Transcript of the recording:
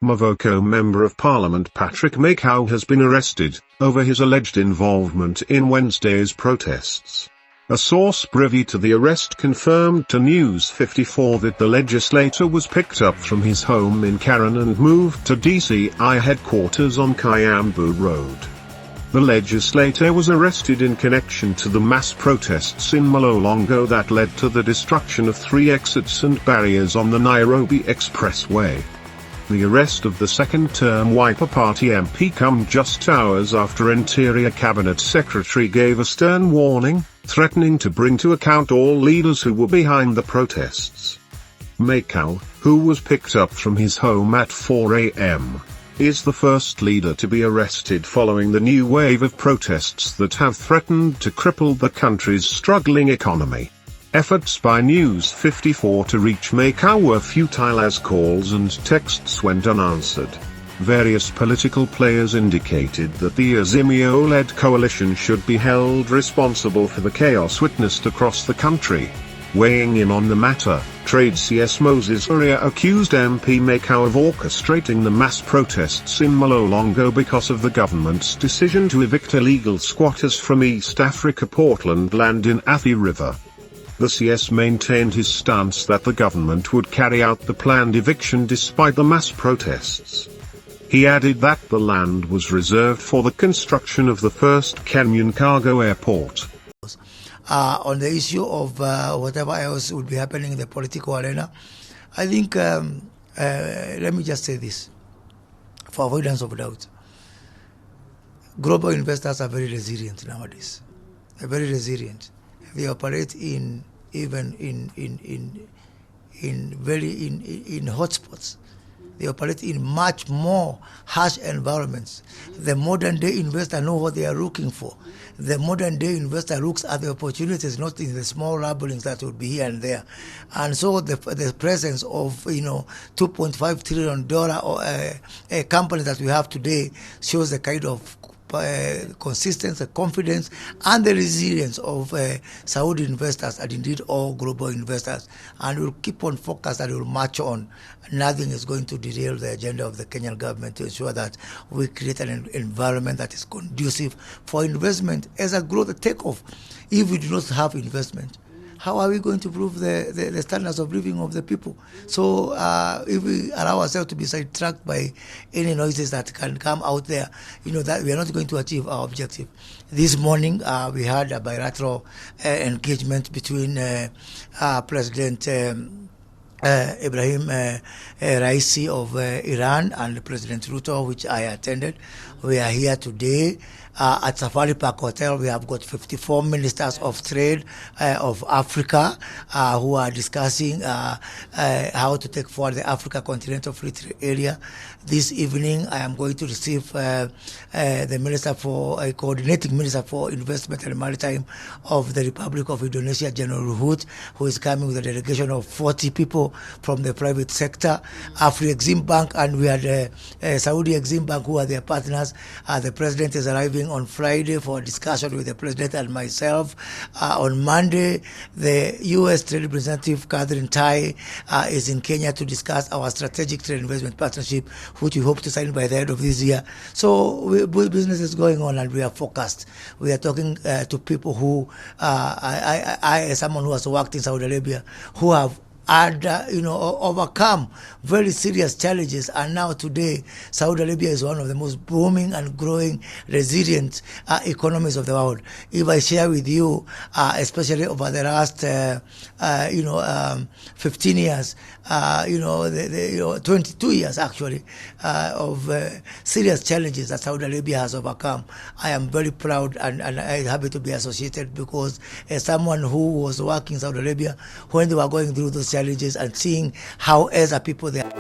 Mavoko Member of Parliament Patrick Makau has been arrested over his alleged involvement in Wednesday's protests. A source privy to the arrest confirmed to News 54 that the legislator was picked up from his home in Karen and moved to DCI headquarters on Kiambu Road. The legislator was arrested in connection to the mass protests in Mlolongo that led to the destruction of 3 exits and barriers on the Nairobi Expressway. The arrest of the second-term Wiper Party MP come just hours after Interior Cabinet Secretary gave a stern warning, threatening to bring to account all leaders who were behind the protests. Makau, who was picked up from his home at 4 a.m., is the first leader to be arrested following the new wave of protests that have threatened to cripple the country's struggling economy. Efforts by News 54 to reach Makau were futile as calls and texts went unanswered. Various political players indicated that the Azimio-led coalition should be held responsible for the chaos witnessed across the country. Weighing in on the matter, Trade CS Moses Uria accused MP Makau of orchestrating the mass protests in Mlolongo because of the government's decision to evict illegal squatters from East Africa Portland land in Athi River. The CS maintained his stance that the government would carry out the planned eviction despite the mass protests. He added that the land was reserved for the construction of the first Kenyan cargo airport. On the issue of whatever else would be happening in the political arena, I think, let me just say this, for avoidance of doubt. Global investors are very resilient nowadays. They're very resilient. They operate in hotspots. They operate in much more harsh environments. The modern day investor knows what they are looking for. The modern day investor looks at the opportunities, not in the small rumblings that would be here and there. And so the presence of $2.5 trillion company that we have today shows the kind of consistency, confidence, and the resilience of Saudi investors and indeed all global investors. And we'll keep on focused and we'll march on. Nothing is going to derail the agenda of the Kenyan government to ensure that we create an environment that is conducive for investment as a growth takeoff. If we do not have investment, how are we going to improve the standards of living of the people? So if we allow ourselves to be sidetracked by any noises that can come out there, that we are not going to achieve our objective. This morning, we had a bilateral engagement between President Ibrahim Raisi of Iran and President Ruto, which I attended. We are here today at Safari Park Hotel. We have got 54 ministers of trade of Africa who are discussing how to take forward the Africa Continental Free Trade Area. This evening, I am going to receive the coordinating minister for investment and maritime of the Republic of Indonesia, General Ruhut, who is coming with a delegation of 40 people from the private sector, Afri-Exim Bank, and we had Saudi Exim Bank, who are their partners. The president is arriving on Friday for a discussion with the president and myself. On Monday, the U.S. Trade Representative Catherine Tai is in Kenya to discuss our strategic trade investment partnership, which we hope to sign by the end of this year. So business is going on and we are focused. We are talking to people who, I as someone who has worked in Saudi Arabia, who have had overcome very serious challenges, and now today Saudi Arabia is one of the most booming and growing resilient economies of the world. If I share with you, especially over the last 15 years, 22 years actually of serious challenges that Saudi Arabia has overcome, I am very proud and I'm happy to be associated, because as someone who was working in Saudi Arabia when they were going through those challenges and seeing how as a people they are